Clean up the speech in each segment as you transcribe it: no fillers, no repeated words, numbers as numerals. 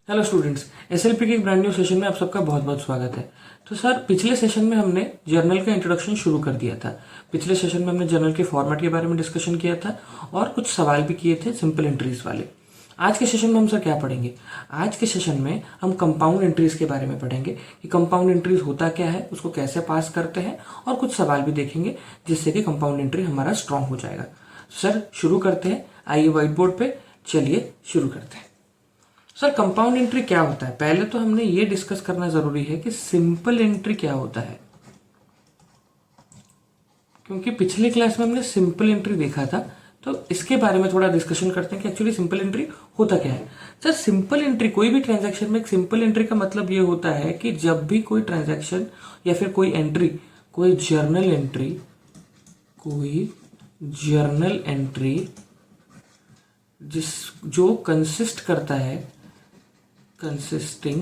Hello students, SLP के एक brand new session में आप सबका बहुत बहुत स्वागत है। तो सर, पिछले सेशन में हमने जर्नल का इंट्रोडक्शन शुरू कर दिया था। पिछले सेशन में हमने जर्नल के फॉर्मेट के बारे में डिस्कशन किया था और कुछ सवाल भी किए थे सिंपल एंट्रीज वाले। आज के सेशन में हम सर क्या पढ़ेंगे? आज के सेशन में हम कंपाउंड एंट्रीज के बारे में पढ़ेंगे कि कंपाउंड एंट्रीज होता क्या है, उसको कैसे पास करते हैं, और कुछ सवाल भी देखेंगे जिससे कि कंपाउंड एंट्री हमारा स्ट्रांग हो जाएगा। सर शुरू करते हैं, आइए व्हाइट बोर्ड पे चलिए शुरू करते हैं। सर, कंपाउंड एंट्री क्या होता है? पहले तो हमने ये डिस्कस करना जरूरी है कि सिंपल एंट्री क्या होता है, क्योंकि पिछले क्लास में हमने सिंपल एंट्री देखा था। तो इसके बारे में थोड़ा डिस्कशन करते हैं कि एक्चुअली सिंपल एंट्री होता क्या है। सर, सिंपल एंट्री कोई भी ट्रांजैक्शन में एक सिंपल एंट्री का मतलब ये होता है कि जब भी कोई ट्रांजैक्शन या फिर कोई एंट्री, कोई जर्नल एंट्री जो कंसिस्ट करता है, कंसिस्टिंग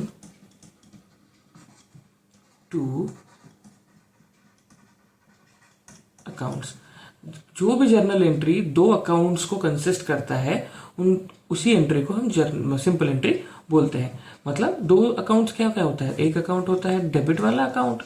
टू अकाउंट्स, जो भी जर्नल एंट्री दो अकाउंट्स को कंसिस्ट करता है उसी एंट्री को हम सिंपल एंट्री बोलते हैं। मतलब दो अकाउंट्स क्या क्या होता है? एक अकाउंट होता है डेबिट वाला अकाउंट,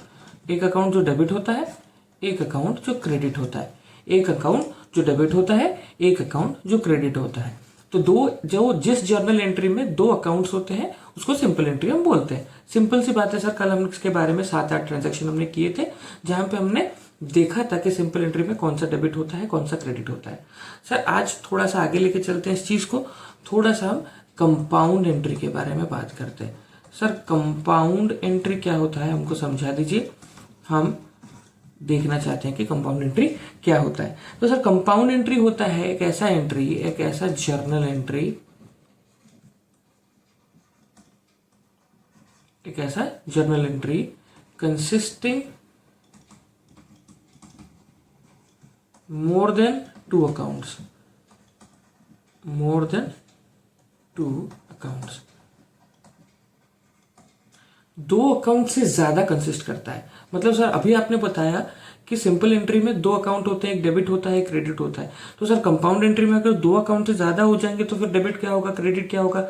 एक अकाउंट जो डेबिट होता है, एक अकाउंट जो क्रेडिट होता है। एक अकाउंट जो डेबिट होता है, एक अकाउंट जो क्रेडिट होता है। तो जिस जर्नल एंट्री में दो अकाउंट्स होते हैं उसको सिंपल एंट्री हम बोलते हैं। सिंपल सी बात है सर, कल हम इसके बारे में 7-8 ट्रांजैक्शन हमने किए थे जहां पे हमने देखा था कि सिंपल एंट्री में कौन सा डेबिट होता है, कौन सा क्रेडिट होता है। सर, आज थोड़ा सा आगे लेके चलते हैं इस चीज को, थोड़ा सा हम कंपाउंड एंट्री के बारे में बात करते हैं। सर, कंपाउंड एंट्री क्या होता है हमको समझा दीजिए, हम देखना चाहते हैं कि कंपाउंड एंट्री क्या होता है। तो सर, कंपाउंड एंट्री होता है एक ऐसा एंट्री, एक ऐसा journal entry, consisting more than two accounts, दो अकाउंट से ज्यादा कंसिस्ट करता है। मतलब सर, अभी आपने बताया कि सिंपल एंट्री में दो अकाउंट होते हैं, एक डेबिट होता है, एक क्रेडिट होता है। तो सर, कंपाउंड एंट्री में अगर दो अकाउंट से ज्यादा हो जाएंगे तो फिर डेबिट क्या होगा, क्रेडिट क्या होगा,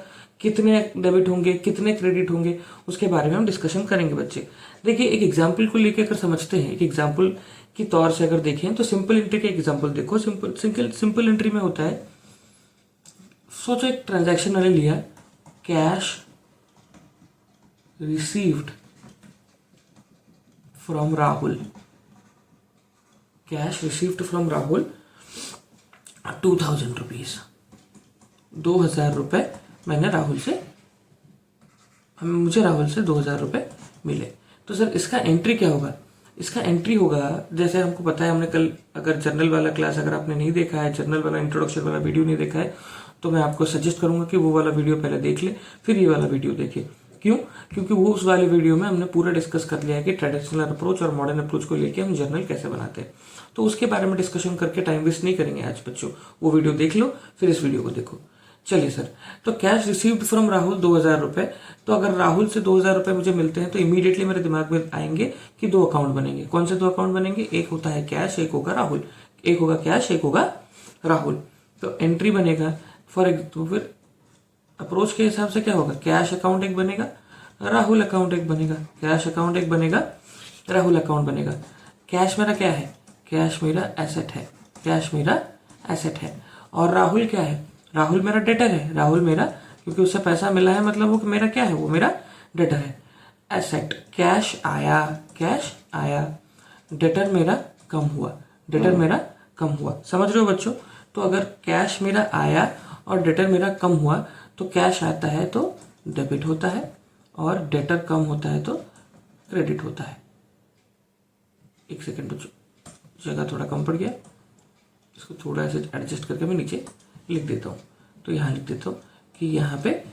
कितने डेबिट होंगे, कितने क्रेडिट होंगे, उसके बारे में हम डिस्कशन करेंगे बच्चे। देखिए, एक एग्जाम्पल को लेकर अगर समझते हैं, एक एग्जाम्पल की तौर से अगर देखें तो सिंपल एंट्री का एग्जाम्पल देखो। सिंपल एंट्री में होता है, सोचो एक ट्रांजैक्शन मैंने लिया, cash received from Rahul, 2000 rupees, 2000 रुपए मैंने मुझे राहुल से 2000 रुपए मिले। तो सर, इसका एंट्री क्या होगा? इसका एंट्री होगा, जैसे हमको पता है, हमने कल अगर जर्नल वाला क्लास अगर आपने नहीं देखा है, जर्नल वाला इंट्रोडक्शन वाला वीडियो नहीं देखा है, तो मैं आपको सजेस्ट करूंगा कि वो वाला वीडियो पहले देख ले, फिर ये वाला वीडियो देखे। क्यों? क्योंकि वो उस वाले वीडियो में हमने पूरा डिस्कस कर लिया है कि ट्रेडिशनल अप्रोच और मॉडर्न अप्रोच को लेके हम जर्नल कैसे बनाते हैं। तो उसके बारे में डिस्कशन करके टाइम वेस्ट नहीं करेंगे आज बच्चों, वो वीडियो देख लो, फिर इस वीडियो को देखो। चलिए सर, तो कैश रिसीव्ड फ्रॉम राहुल 2000 रुपए। तो अगर राहुल से 2000 रुपए मुझे मिलते हैं तो इमीडिएटली मेरे दिमाग में आएंगे कि दो अकाउंट बनेंगे। कौन से दो अकाउंट बनेंगे? एक होता है कैश, एक होगा राहुल। एक होगा कैश, एक होगा राहुल। तो एंट्री बनेगा तो फिर अप्रोच के हिसाब से क्या होगा? कैश अकाउंट एक बनेगा, राहुल अकाउंट एक बनेगा। कैश अकाउंट एक बनेगा, राहुल अकाउंट बनेगा। कैश मेरा क्या है? कैश मेरा एसेट है। और राहुल क्या है? राहुल मेरा डेटर है। राहुल मेरा, क्योंकि उससे पैसा मिला है, मतलब वो मेरा क्या है? वो मेरा डेटर है। एसेट, कैश आया, डेटर मेरा कम हुआ। समझ रहे हो बच्चों? तो अगर कैश मेरा आया और डेटर मेरा कम हुआ तो कैश आता है तो डेबिट होता है और डेटर कम होता है तो क्रेडिट होता है। एक सेकेंड बच्चों, जगह थोड़ा कम पड़ गया, इसको थोड़ा ऐसे एडजस्ट करके मैं नीचे लिख देता हूँ। तो यहाँ लिख देता हूँ कि यहाँ पे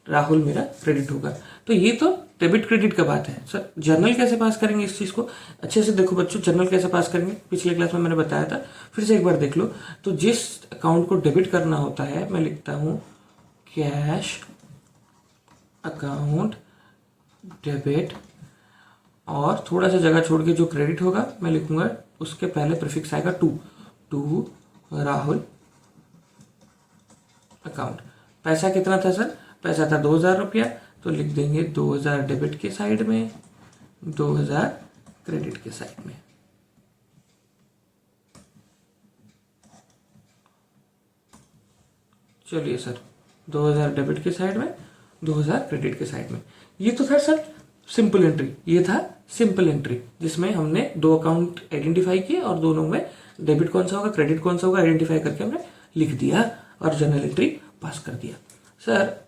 राहुल मेरा क्रेडिट होगा। तो ये तो डेबिट क्रेडिट का बात है। सर, जर्नल कैसे पास करेंगे इस चीज को? अच्छे से देखो बच्चों, जर्नल कैसे पास करेंगे पिछले क्लास में मैंने बताया था, फिर से एक बार देख लो। तो जिस अकाउंट को डेबिट करना होता है, मैं लिखता हूं कैश अकाउंट डेबिट, और थोड़ा सा जगह छोड़ के जो क्रेडिट होगा मैं लिखूंगा, उसके पहले प्रीफिक्स आएगा टू राहुल अकाउंट। पैसा कितना था सर? पैसा था 2000 रुपया। तो लिख देंगे 2000 डेबिट के साइड में, 2000 क्रेडिट के साइड में। चलिए सर, 2000 डेबिट के साइड में, 2000 क्रेडिट के साइड में। ये तो था सर सिंपल एंट्री, ये था सिंपल एंट्री जिसमें हमने दो अकाउंट आइडेंटिफाई किए और दोनों में डेबिट कौन सा होगा क्रेडिट कौन सा होगा आइडेंटिफाई करके हमने लिख दिया और जर्नल एंट्री पास कर दिया। सर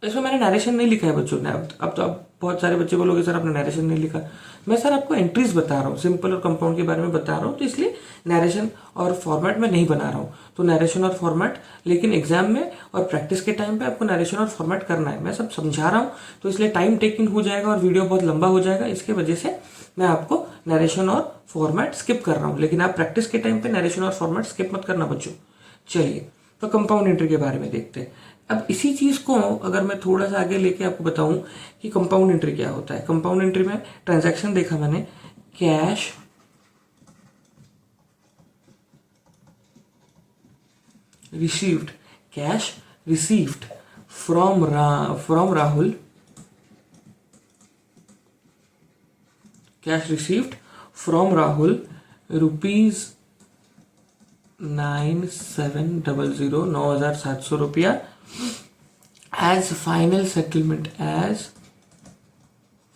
इसमें मैंने नरेशन नहीं लिखा है बच्चों ने। अब तो आप बहुत सारे बच्चे बोलोगे सर आपने नरेशन नहीं लिखा। मैं सर आपको एंट्रीज बता रहा हूँ, सिंपल और कंपाउंड के बारे में बता रहा हूँ, तो इसलिए नरेशन और फॉर्मेट में नहीं बना रहा हूँ। तो नरेशन और फॉर्मेट, लेकिन एग्जाम में और प्रैक्टिस के टाइम पे आपको नरेशन और फॉर्मेट करना है। मैं सब समझा रहा हूँ तो इसलिए टाइम टेकिंग हो जाएगा और वीडियो बहुत लंबा हो जाएगा, इसके वजह से मैं आपको नरेशन और फॉर्मेट स्किप कर रहा हूँ। लेकिन आप प्रैक्टिस के टाइम पे नरेशन और फॉर्मेट स्किप मत करना बच्चों। चलिए तो कंपाउंड एंट्री के बारे में देखते हैं। अब इसी चीज को अगर मैं थोड़ा सा आगे लेके आपको बताऊं कि कंपाउंड एंट्री क्या होता है। कंपाउंड एंट्री में ट्रांजैक्शन देखा मैंने, cash received, cash received from Rahul, cash received from Rahul rupees 9700, 9700 रुपया as final settlement, as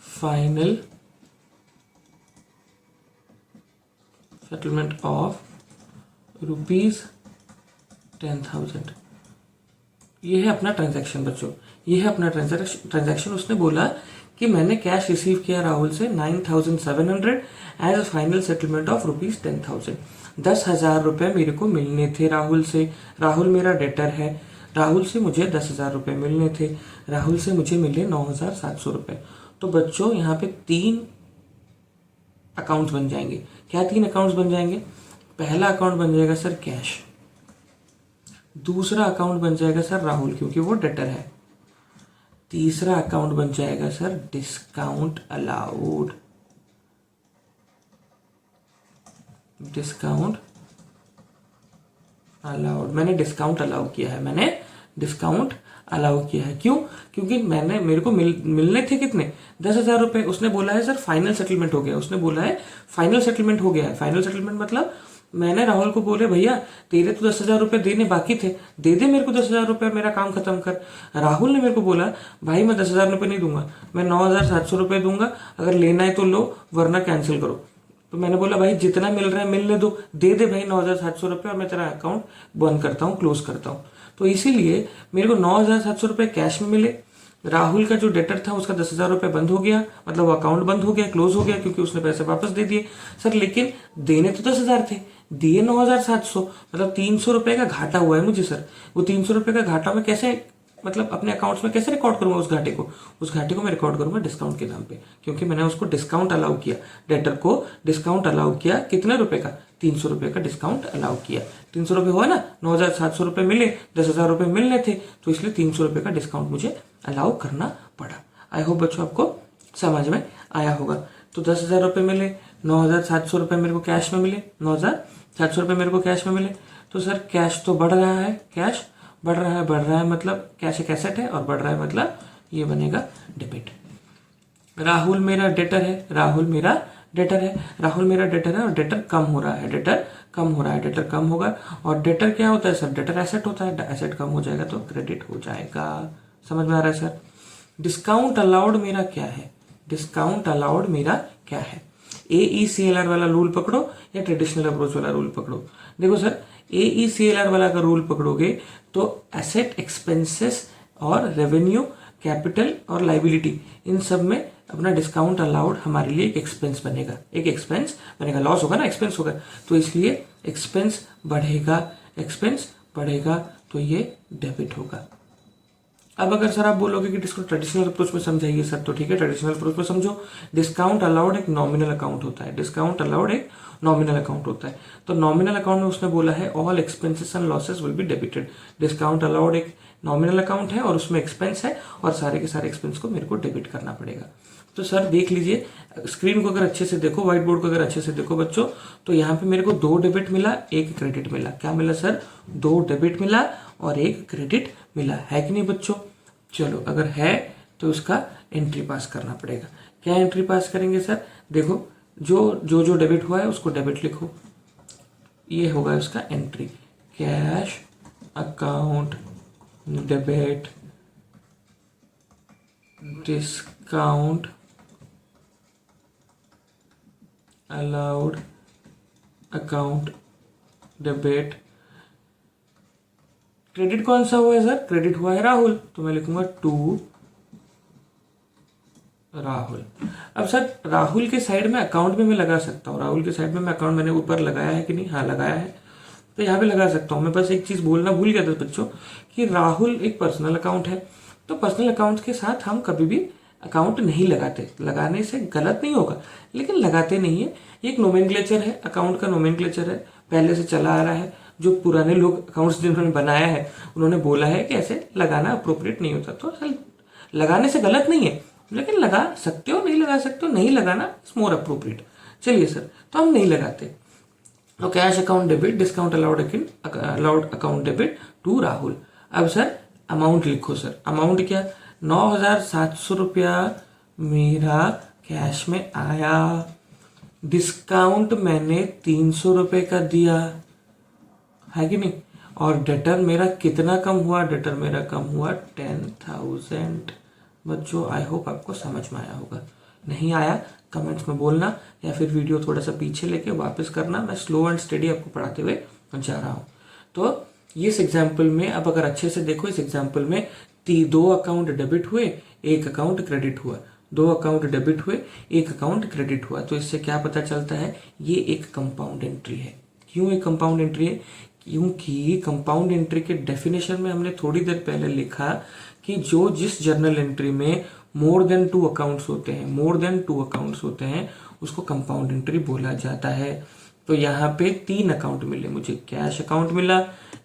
final settlement of rupees 10,000। ये है अपना ट्रांजैक्शन बच्चों, ये है अपना ट्रांजैक्शन। उसने बोला कि मैंने कैश रिसीव किया राहुल से 9700 as final settlement of rupees 10,000। 10,000 रुपये मेरे को मिलने थे राहुल से। राहुल मेरा डेटर है, राहुल से मुझे 10,000 रुपये मिलने थे, राहुल से मुझे मिले 9,700 रुपये। तो बच्चों यहाँ पे 3 अकाउंट्स बन जाएंगे। क्या 3 अकाउंट्स बन जाएंगे? पहला अकाउंट बन जाएगा सर कैश, दूसरा अकाउंट बन जाएगा सर राहुल क्योंकि वो डेटर है, तीसरा अकाउंट बन जाएगा sir discount allowed, discount allowed. मैंने डिस्काउंट अलाउ किया है, मैंने डिस्काउंट अलाउ किया है। क्यों? क्योंकि मेरे को मिलने थे कितने? 10,000 रुपए। उसने बोला है सर फाइनल सेटलमेंट हो गया, उसने बोला है फाइनल सेटलमेंट हो गया है। फाइनल सेटलमेंट मतलब मैंने राहुल को बोले भैया तेरे तो 10,000 रुपए देने बाकी थे, दे दे मेरे को 10,000 रुपए, मेरा काम खत्म कर। राहुल ने मेरे को बोला भाई मैं 10,000 रुपए नहीं दूंगा, मैं 9,700 रुपए दूंगा, अगर लेना है तो लो वरना कैंसिल करो। तो मैंने बोला भाई जितना मिल रहा है मिलने दो, दे दे भाई 9,700 रुपये और मैं तेरा अकाउंट बंद करता हूँ, क्लोज करता हूँ। तो इसीलिए मेरे को 9,700 रुपये कैश में मिले। राहुल का जो डेटर था उसका 10,000 रुपये बंद हो गया, मतलब वो अकाउंट बंद हो गया, क्लोज हो गया क्योंकि उसने पैसे वापस दे दिए। सर लेकिन देने तो 10,000 थे, दिए 9,700, मतलब 300 रुपये का घाटा हुआ है मुझे सर। वो 300 रुपये का घाटा मैं कैसे, मतलब अपने अकाउंट्स में कैसे रिकॉर्ड करूंगा उस घाटे को? उस घाटे को मैं रिकॉर्ड करूंगा डिस्काउंट के नाम पे, क्योंकि मैंने उसको डिस्काउंट अलाउ किया, डेटर को डिस्काउंट अलाउ किया। कितने रुपए का? 300 रुपये का डिस्काउंट अलाउ किया। 300 रुपये हुआ ना, 9,700 रुपये मिले, 10,000 रुपये मिलने थे, तो इसलिए 300 रुपये का डिस्काउंट मुझे अलाउ करना पड़ा। आई होप बच्चों आपको समझ में आया होगा। तो 10,000 रुपये मिले, 9,700 रुपये मेरे को कैश में मिले, 9,700 रुपये मेरे को कैश में मिले। तो सर कैश तो बढ़ रहा है, कैश बढ़ रहा है मतलब कैश एक एसेट है और बढ़ रहा है मतलब ये बनेगा डेबिट। राहुल मेरा डेटर है, राहुल मेरा डेटर है, राहुल मेरा डेटर है और डेटर कम हो रहा है, डेटर कम हो रहा है, डेटर कम होगा। और डेटर क्या होता है सर? डेटर एसेट होता है, एसेट कम हो जाएगा तो क्रेडिट हो जाएगा। समझ में आ रहा है सर? डिस्काउंट अलाउड मेरा क्या है? डिस्काउंट अलाउड मेरा क्या है? AECLR वाला रूल पकड़ो या ट्रेडिशनल अप्रोच वाला रूल पकड़ो। देखो सर AECLR वाला का रूल पकड़ोगे तो एसेट, एक्सपेंसेस और रेवेन्यू, कैपिटल और लाइबिलिटी, इन सब में अपना डिस्काउंट अलाउड हमारे लिए एक एक्सपेंस बनेगा, एक एक्सपेंस बनेगा। लॉस होगा ना, एक्सपेंस होगा, तो इसलिए एक्सपेंस बढ़ेगा, एक्सपेंस बढ़ेगा तो ये डेबिट होगा। अब अगर सर आप बोलोगे कि इसको ट्रेडिशनल अप्रोच में समझाइए सर, तो ठीक है ट्रेडिशनल अप्रोच में समझो। डिस्काउंट अलाउड एक नॉमिनल अकाउंट होता है, डिस्काउंट अलाउड एक नॉमिनल अकाउंट होता है। तो नॉमिनल अकाउंट में उसने बोला है all expenses and losses will be debited. Discount allowed एक नॉमिनल अकाउंट है और उसमें एक्सपेंस है और सारे के सारे एक्सपेंस को मेरे को डेबिट करना पड़ेगा। तो सर देख लीजिए, स्क्रीन को अगर अच्छे से देखो, व्हाइट बोर्ड को अगर अच्छे से देखो बच्चों, तो यहाँ पे मेरे को 2 डेबिट मिला, 1 क्रेडिट मिला। क्या मिला सर? 2 डेबिट मिला और 1 क्रेडिट मिला, है कि नहीं बच्चों? चलो अगर है तो उसका एंट्री पास करना पड़ेगा। क्या एंट्री पास करेंगे सर? देखो, जो डेबिट हुआ है उसको डेबिट लिखो, ये होगा उसका entry. Cash account debit discount allowed account debit. Credit कौन सा हुआ है सर? क्रेडिट हुआ है राहुल, तो मैं लिखूंगा टू राहुल। अब सर राहुल के साइड में अकाउंट में मैं लगा सकता हूँ, राहुल के साइड में मैं अकाउंट मैंने ऊपर लगाया है कि नहीं? हाँ लगाया है, तो यहाँ पे लगा सकता हूँ। मैं बस एक चीज़ बोलना भूल गया था बच्चों कि राहुल एक पर्सनल अकाउंट है, तो पर्सनल अकाउंट के साथ हम कभी भी अकाउंट नहीं लगाते। लगाने से गलत नहीं होगा, लेकिन लगाते नहीं है। ये एक नोमेनक्लेचर है, अकाउंट का नोमेनक्लेचर है, पहले से चला आ रहा है। जो पुराने लोग अकाउंट्स जिन्होंने बनाया है उन्होंने बोला है कि ऐसे लगाना अप्रोप्रिएट नहीं होता। तो असल लगाने से गलत नहीं है, लेकिन लगा सकते हो, नहीं लगा सकते हो, नहीं लगाना इज मोर अप्रोप्रिएट। चलिए सर, तो हम नहीं लगाते। तो cash account debit discount allowed account debit to Rahul. अब सर अमाउंट लिखो सर। अमाउंट क्या? 9,700 रुपया मेरा कैश में आया, डिस्काउंट मैंने 300 रुपये का दिया है कि नहीं? और डेटर मेरा कितना कम हुआ? डेटर मेरा कम हुआ 10,000। बच्चों आई होप आपको समझ में आया होगा। नहीं आया कमेंट्स में बोलना, या फिर वीडियो थोड़ा सा पीछे लेके वापस करना। मैं स्लो एंड स्टडी आपको पढ़ाते हुए जा रहा हूँ। तो इस एग्जाम्पल में अब अगर अच्छे से देखो, इस एग्जाम्पल में 2 अकाउंट डेबिट हुए, 1 अकाउंट क्रेडिट हुआ। 2 अकाउंट डेबिट हुए, 1 अकाउंट क्रेडिट हुआ। तो इससे क्या पता चलता है? ये एक कंपाउंड एंट्री है। क्यों एक कंपाउंड एंट्री है? क्योंकि कंपाउंड एंट्री के डेफिनेशन में हमने थोड़ी देर पहले लिखा कि जो जिस जर्नल एंट्री में मोर देन 2 अकाउंट्स होते हैं, मोर देन 2 अकाउंट्स होते हैं, उसको कंपाउंड एंट्री बोला जाता है। तो यहाँ पे 3 अकाउंट मिले मुझे, कैश अकाउंट मिला,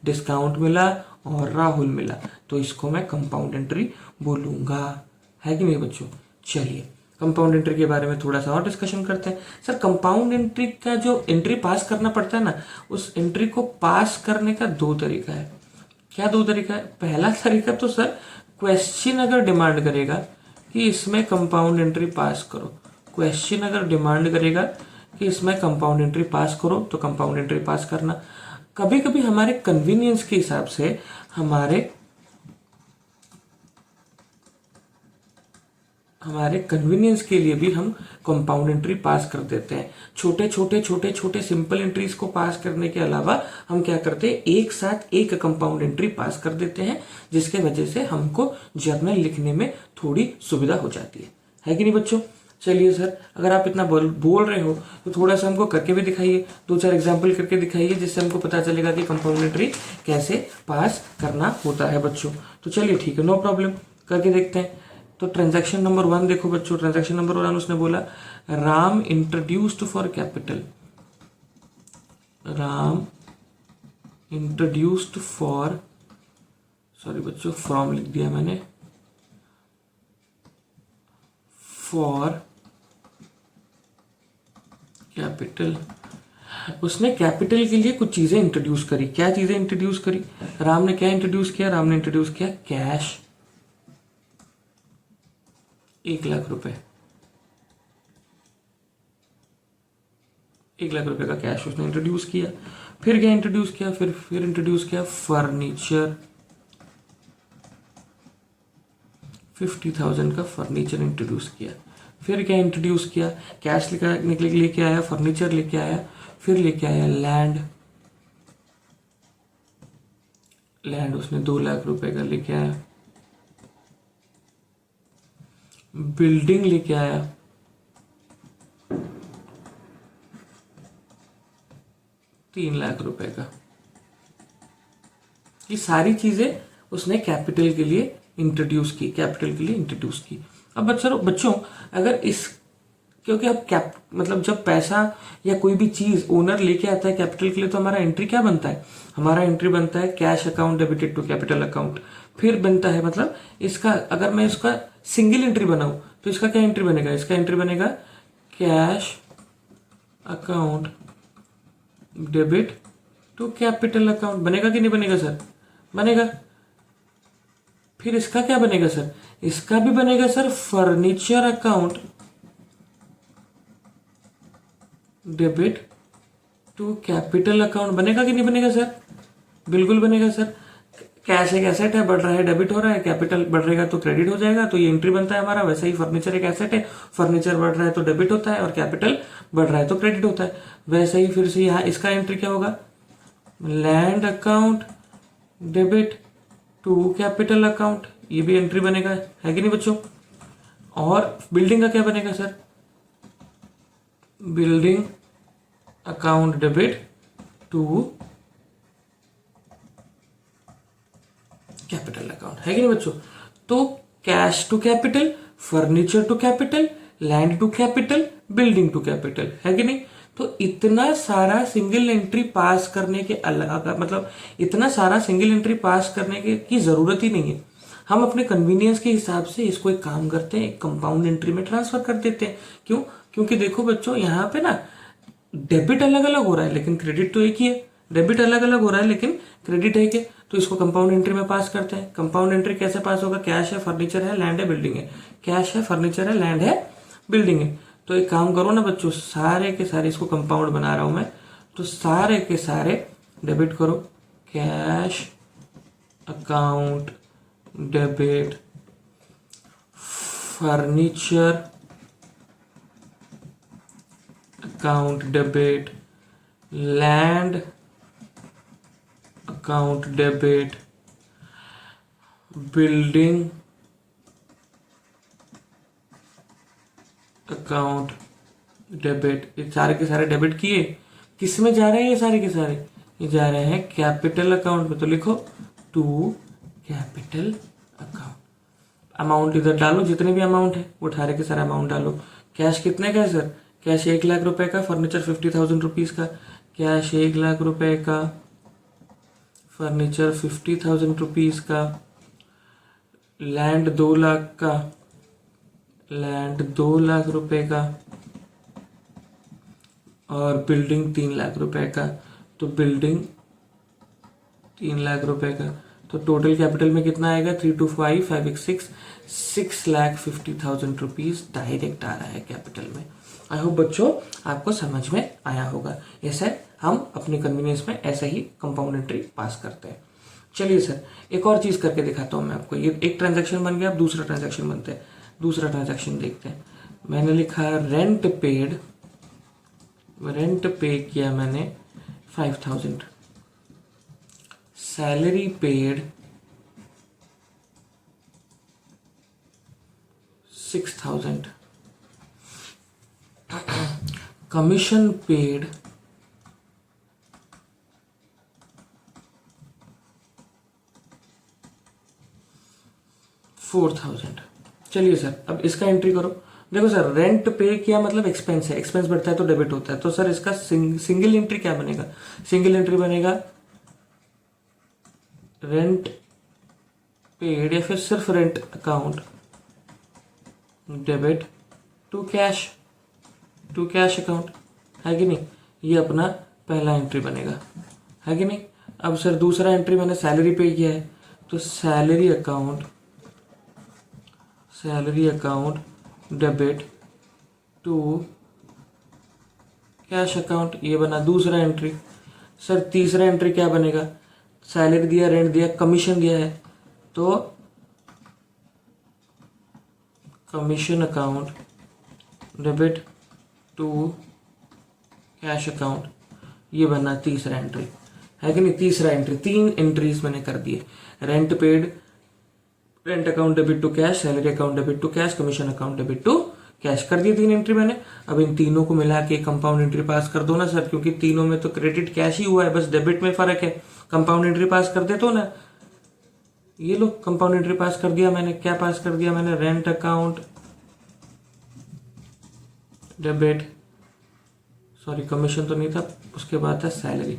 डिस्काउंट मिला और राहुल मिला, तो इसको मैं कंपाउंड एंट्री बोलूंगा, है कि नहीं बच्चों? चलिए कंपाउंड एंट्री के बारे में थोड़ा सा और डिस्कशन करते हैं। सर कंपाउंड एंट्री का जो एंट्री पास करना पड़ता है ना, उस एंट्री को पास करने का 2 तरीका है। क्या 2 तरीका है? पहला तरीका तो सर क्वेश्चन अगर डिमांड करेगा कि इसमें कंपाउंड एंट्री पास करो, क्वेश्चन अगर डिमांड करेगा कि इसमें कंपाउंड एंट्री पास करो, तो कंपाउंड एंट्री पास करना। कभी कभी हमारे कन्वीनियंस के हिसाब से हमारे कन्वीनियंस के लिए भी हम कंपाउंड एंट्री पास कर देते हैं। छोटे सिंपल एंट्रीज को पास करने के अलावा हम क्या करते हैं? एक साथ एक कंपाउंड एंट्री पास कर देते हैं, जिसके वजह से हमको जर्नल लिखने में थोड़ी सुविधा हो जाती है कि नहीं बच्चों? चलिए सर, अगर आप इतना बोल रहे हो तो थोड़ा सा हमको करके भी दिखाइए, 2-4 एग्जाम्पल करके दिखाइए, जिससे हमको पता चलेगा कि कंपाउंड एंट्री कैसे पास करना होता है बच्चों। तो चलिए ठीक है, नो प्रॉब्लम, करके देखते हैं। तो ट्रांजैक्शन नंबर 1 देखो बच्चों, ट्रांजैक्शन नंबर 1 उसने बोला Ram introduced for capital, Ram introduced for, sorry बच्चों फ्रॉम लिख दिया मैंने, फॉर कैपिटल। उसने कैपिटल के लिए कुछ चीजें इंट्रोड्यूस करी। क्या चीजें इंट्रोड्यूस करी? राम ने क्या इंट्रोड्यूस किया? राम ने इंट्रोड्यूस किया कैश 1 लाख रुपए, 1 लाख रुपए का कैश उसने इंट्रोड्यूस किया। फिर क्या इंट्रोड्यूस किया? फिर इंट्रोड्यूस किया फर्नीचर, 50,000 का फर्नीचर इंट्रोड्यूस किया। फिर क्या इंट्रोड्यूस किया? कैश लेके आया, फर्नीचर लेके आया, फिर लेके आया लैंड उसने 2 लाख रुपए का लेके आया। बिल्डिंग लेके आया, 3 लाख रुपए का। ये सारी चीजें उसने कैपिटल के लिए इंट्रोड्यूस की। अब बच्चों अगर इस, क्योंकि अब मतलब जब पैसा या कोई भी चीज ओनर लेके आता है कैपिटल के लिए, तो हमारा एंट्री क्या बनता है? हमारा एंट्री बनता है cash account debited to capital account. फिर बनता है, मतलब इसका अगर मैं इसका सिंगल एंट्री बनाऊं तो इसका क्या एंट्री बनेगा? इसका एंट्री बनेगा cash account debit to capital account. बनेगा कि नहीं बनेगा सर? बनेगा। फिर इसका क्या बनेगा सर, इसका भी बनेगा sir furniture account debit to capital account. बनेगा कि नहीं बनेगा सर, बिल्कुल बनेगा सर। कैश एक एसेट है, बढ़ रहा है डेबिट हो रहा है, कैपिटल बढ़ रहेगा तो क्रेडिट हो जाएगा, तो ये एंट्री बनता है हमारा। वैसे ही फर्नीचर एक एसेट है, फर्नीचर बढ़ रहा है तो डेबिट होता है और कैपिटल बढ़ रहा है तो क्रेडिट होता है। वैसे ही फिर से यहाँ इसका एंट्री क्या होगा, land account debit to capital account, ये भी एंट्री बनेगा, है कि नहीं बच्चों। और बिल्डिंग का क्या बनेगा sir, building account debit to capital account, है कि नहीं बच्चों। तो cash to capital, furniture to capital, land to capital, building to capital, है कि नहीं। तो इतना सारा सिंगल एंट्री पास करने के मतलब इतना सारा सिंगल एंट्री पास करने की जरूरत ही नहीं है। हम अपने कन्वीनियंस के हिसाब से इसको एक काम करते हैं, एक कंपाउंड एंट्री में ट्रांसफर कर देते हैं। क्यों, क्योंकि देखो बच्चों यहाँ पे ना डेबिट अलग अलग हो रहा है लेकिन क्रेडिट तो एक ही है। डेबिट अलग अलग हो रहा है लेकिन क्रेडिट है, तो इसको कंपाउंड एंट्री में पास करते हैं। कंपाउंड एंट्री कैसे पास होगा, कैश है, फर्नीचर है, लैंड है, बिल्डिंग है। कैश है, फर्नीचर है, लैंड है, बिल्डिंग है। तो एक काम करो ना बच्चों, सारे के सारे इसको कंपाउंड बना रहा हूं मैं, तो सारे के सारे डेबिट करो। Cash account debit furniture account debit land account debit building account debit. ये सारे के सारे डेबिट किए, किस में जा रहे हैं ये सारे के सारे, ये जा रहे हैं कैपिटल अकाउंट में। तो लिखो टू कैपिटल अकाउंट। अमाउंट इधर डालो, जितने भी अमाउंट है वो सारे के सारे अमाउंट डालो। कैश कितने का है सर, कैश 1,00,000 रुपए का, फर्नीचर 50,000 रुपीज का। कैश 1,00,000 रुपए का, फर्नीचर 50,000 रुपीज का, लैंड 2,00,000 का, लैंड 2,00,000 रुपए का, और बिल्डिंग 3,00,000 रुपए का। तो बिल्डिंग 3,00,000 रुपए का, तो टोटल कैपिटल में कितना आएगा, 325 5 6,50,000 रुपीज डायरेक्ट आ रहा है कैपिटल में। आई होप बच्चों आपको समझ में आया होगा। ऐसे हम अपनी कन्वीनियंस में ऐसे ही कंपाउंड एंट्री पास करते हैं। चलिए सर एक और चीज करके दिखाता हूं मैं आपको। ये एक ट्रांजैक्शन बन गया, अब दूसरा ट्रांजैक्शन बनता है। दूसरा ट्रांजैक्शन देखते हैं। मैंने लिखा रेंट पेड, रेंट पे किया मैंने 5,000, सैलरी पेड 6,000, कमीशन पेड 4,000। चलिए सर अब इसका एंट्री करो। देखो सर रेंट पे किया मतलब एक्सपेंस है, एक्सपेंस बढ़ता है तो डेबिट होता है। तो सर इसका सिंगल एंट्री क्या बनेगा, सिंगल एंट्री बनेगा रेंट पेड या फिर सिर्फ rent account debit to cash, to cash account, है कि नहीं। ये अपना पहला एंट्री बनेगा, है कि नहीं। अब सर दूसरा एंट्री मैंने सैलरी पे किया है, तो salary account debit to cash account, ये बना दूसरा एंट्री। सर तीसरा एंट्री क्या बनेगा, सैलरी दिया, रेंट दिया, कमीशन दिया है, तो commission account debit to cash account, ये बना तीसरा एंट्री, है कि नहीं। तीसरा एंट्री, तीन एंट्रीज मैंने कर दिए। Rent paid, rent account debit to cash, salary account debit to cash, commission account debit to cash, कर दिए तीन एंट्री मैंने। अब इन तीनों को मिला के कंपाउंड एंट्री पास कर दो ना सर, क्योंकि तीनों में तो क्रेडिट कैश ही हुआ है, बस डेबिट में फर्क है। कंपाउंड एंट्री पास कर दे तो ना, ये लो कंपाउंड एंट्री पास कर दिया मैंने। क्या पास कर दिया मैंने, rent account debit, sorry commission तो नहीं था, उसके बाद था सैलरी।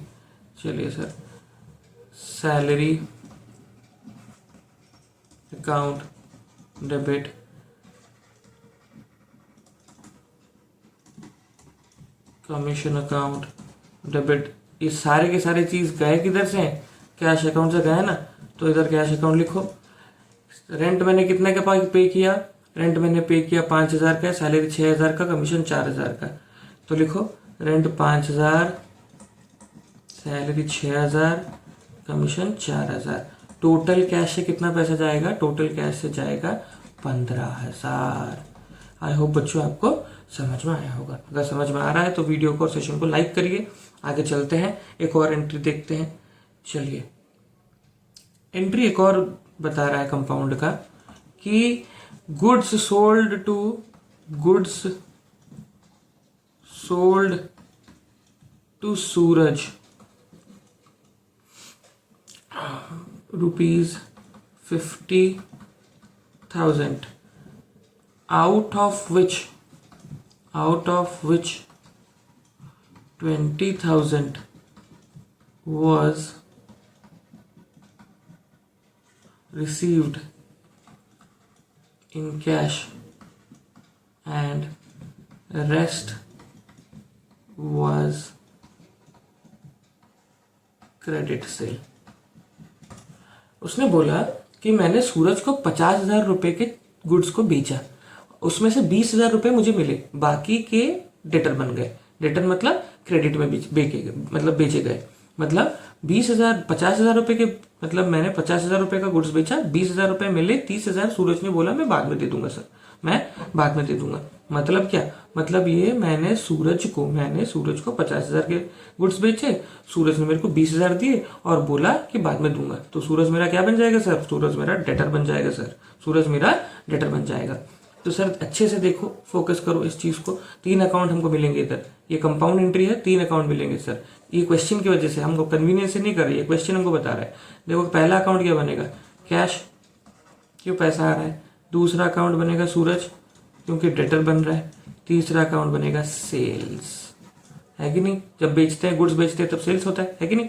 चलिए sir salary account debit commission account debit. ये सारे के सारे चीज गए किधर से हैं, कैश अकाउंट से गए ना, तो इधर कैश अकाउंट लिखो। रेंट मैंने कितने का पे किया, रेंट मैंने पे किया 5,000 का, सैलरी 6,000 का, कमीशन 4,000 का। तो लिखो rent 5,000, salary 6,000, commission 4,000। Total cash से कितना पैसा जाएगा, टोटल कैश से जाएगा 15,000। आई होप बच्चों आपको समझ में आया होगा। अगर समझ में आ रहा है तो वीडियो को और सेशन को लाइक करिए। आगे चलते हैं, एक और एंट्री देखते हैं। चलिए, एंट्री एक और बता रहा है कंपाउंड का कि goods sold to Suraj ₹50,000, out of which 20,000 was received in cash and rest was credit sale। उसने बोला कि मैंने सूरज को 50,000 रुपए के गुड्स को बेचा, उसमें से 20,000 रुपए मुझे मिले, बाकी के डेटर बन गए। डेटर मतलब क्रेडिट में बेचे गए। मतलब 50,000 रुपए के, मतलब मैंने 50,000 रुपए का गुड्स बेचा, 20,000 रुपए मिले, 30,000 सूरज ने बोला मैं बाद में दे दूंगा सर, मैं बाद में दे दूंगा। मतलब क्या, मतलब ये मैंने सूरज को 50,000 के गुड्स बेचे, सूरज ने मेरे को 20,000 दिए और बोला कि बाद में दूंगा। तो सूरज मेरा क्या बन जाएगा सर, सूरज मेरा डेटर बन जाएगा सर, सूरज मेरा डेटर बन जाएगा। तो सर अच्छे से देखो, फोकस करो इस चीज को। 3 अकाउंट हमको मिलेंगे इधर, ये कंपाउंड एंट्री है, 3 अकाउंट मिलेंगे सर। ये क्वेश्चन की वजह से हमको कन्वीनियंस से नहीं कर रही है, क्वेश्चन हमको बता रहा है। देखो पहला अकाउंट क्या बनेगा, कैश, क्यों पैसा आ रहा है। दूसरा अकाउंट बनेगा सूरज, क्योंकि डेटर बन रहा है। तीसरा अकाउंट बनेगा सेल्स, है कि नहीं। जब बेचते हैं, गुड्स बेचते हैं तब सेल्स होता है कि नहीं।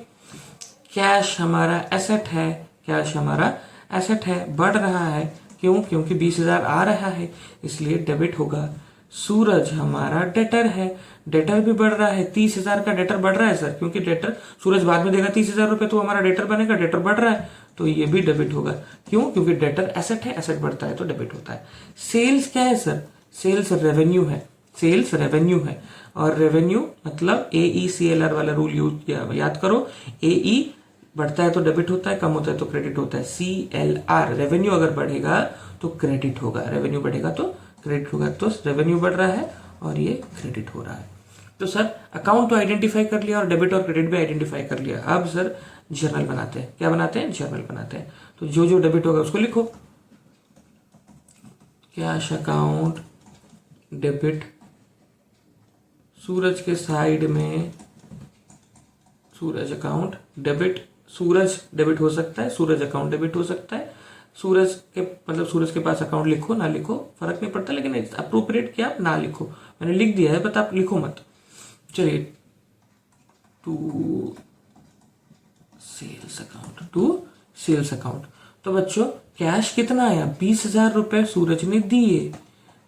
कैश हमारा एसेट है, कैश हमारा एसेट है, बढ़ रहा है, क्यों, क्योंकि 20,000 आ रहा है, इसलिए डेबिट होगा। सूरज हमारा डेटर है, डेटर भी बढ़ रहा है, 30,000 का डेटर बढ़ रहा है सर, क्योंकि डेटर सूरज बाद में देगा 30,000 रुपए, तो हमारा डेटर बनेगा, डेटर बढ़ रहा है, तो ये भी डेबिट होगा। क्यों, क्योंकि डेटर एसेट है, एसेट बढ़ता है तो डेबिट होता है। सेल्स क्या है सर, सेल्स रेवेन्यू है, सेल्स रेवेन्यू है। और रेवेन्यू मतलब AECLR वाला रूल याद करो। AE बढ़ता है तो डेबिट होता है, कम होता है तो क्रेडिट होता है। CLR, रेवेन्यू अगर बढ़ेगा तो क्रेडिट होगा, रेवेन्यू बढ़ेगा तो क्रेडिट होगा। तो रेवेन्यू बढ़ रहा है और ये क्रेडिट हो रहा है। तो सर अकाउंट तो आइडेंटिफाई कर लिया और डेबिट और क्रेडिट भी आइडेंटिफाई कर लिया। अब सर जर्नल बनाते हैं, क्या बनाते हैं, जर्नल बनाते हैं। तो जो जो डेबिट होगा उसको लिखो, कैश अकाउंट डेबिट, सूरज के साइड में सूरज अकाउंट डेबिट, सूरज डेबिट हो सकता है, सूरज अकाउंट डेबिट हो सकता है। सूरज के मतलब सूरज के पास अकाउंट लिखो ना लिखो फर्क नहीं पड़ता, लेकिन अप्रोप्रिएट क्या ना लिखो, मैंने लिख दिया है बट आप लिखो मत। चलिए, to sales account, to sales account. तो बच्चों कैश कितना आया, 20,000 रुपए सूरज ने दिए।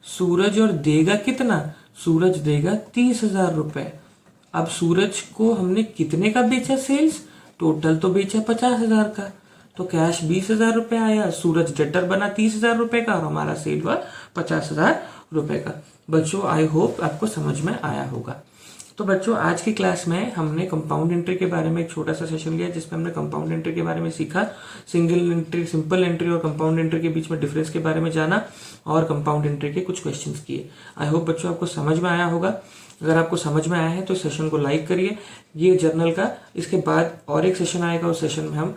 सूरज और देगा कितना, सूरज देगा 30,000 रुपए। अब सूरज को हमने कितने का बेचा सेल्स, टोटल तो बेचा 50,000 का, तो कैश 20,000 रुपए आया, सूरज डेटर बना 30,000 रुपए का और हमारा सेल हुआ 50,000 रुपए का। बच्चों आई होप आपको समझ में आया होगा। तो बच्चों आज की क्लास में हमने कंपाउंड एंट्री के बारे में एक छोटा सा सेशन लिया, जिसमें हमने कंपाउंड एंट्री के बारे में सीखा, सिंगल एंट्री, सिंपल एंट्री और कंपाउंड एंट्री के बीच में डिफरेंस के बारे में जाना और कंपाउंड एंट्री के कुछ क्वेश्चंस किए। आई होप बच्चों आपको समझ में आया होगा। अगर आपको समझ में आया है तो सेशन को लाइक करिए। ये जर्नल का, इसके बाद और एक सेशन आएगा, उस सेशन में हम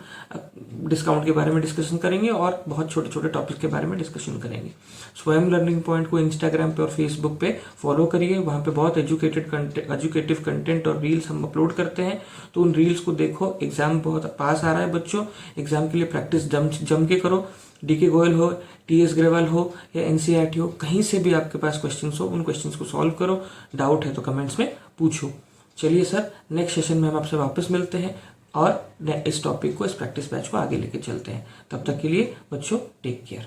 डिस्काउंट के बारे में डिस्कशन करेंगे और बहुत छोटे छोटे टॉपिक के बारे में डिस्कशन करेंगे। स्वयं लर्निंग पॉइंट को इंस्टाग्राम पे और फेसबुक पे फॉलो करिए, वहाँ पे बहुत एजुकेटिव कंटेंट और रील्स हम अपलोड करते हैं, तो उन रील्स को देखो। एग्जाम बहुत पास आ रहा है बच्चों, एग्जाम के लिए प्रैक्टिस जम के करो। DK गोयल हो, TS ग्रेवाल हो या NCERT हो, कहीं से भी आपके पास क्वेश्चंस हो, उन क्वेश्चंस को सॉल्व करो। डाउट है तो कमेंट्स में पूछो। चलिए सर, नेक्स्ट सेशन में हम आपसे वापस मिलते हैं और इस टॉपिक को, इस प्रैक्टिस बैच को आगे लेके चलते हैं। तब तक के लिए बच्चों टेक केयर।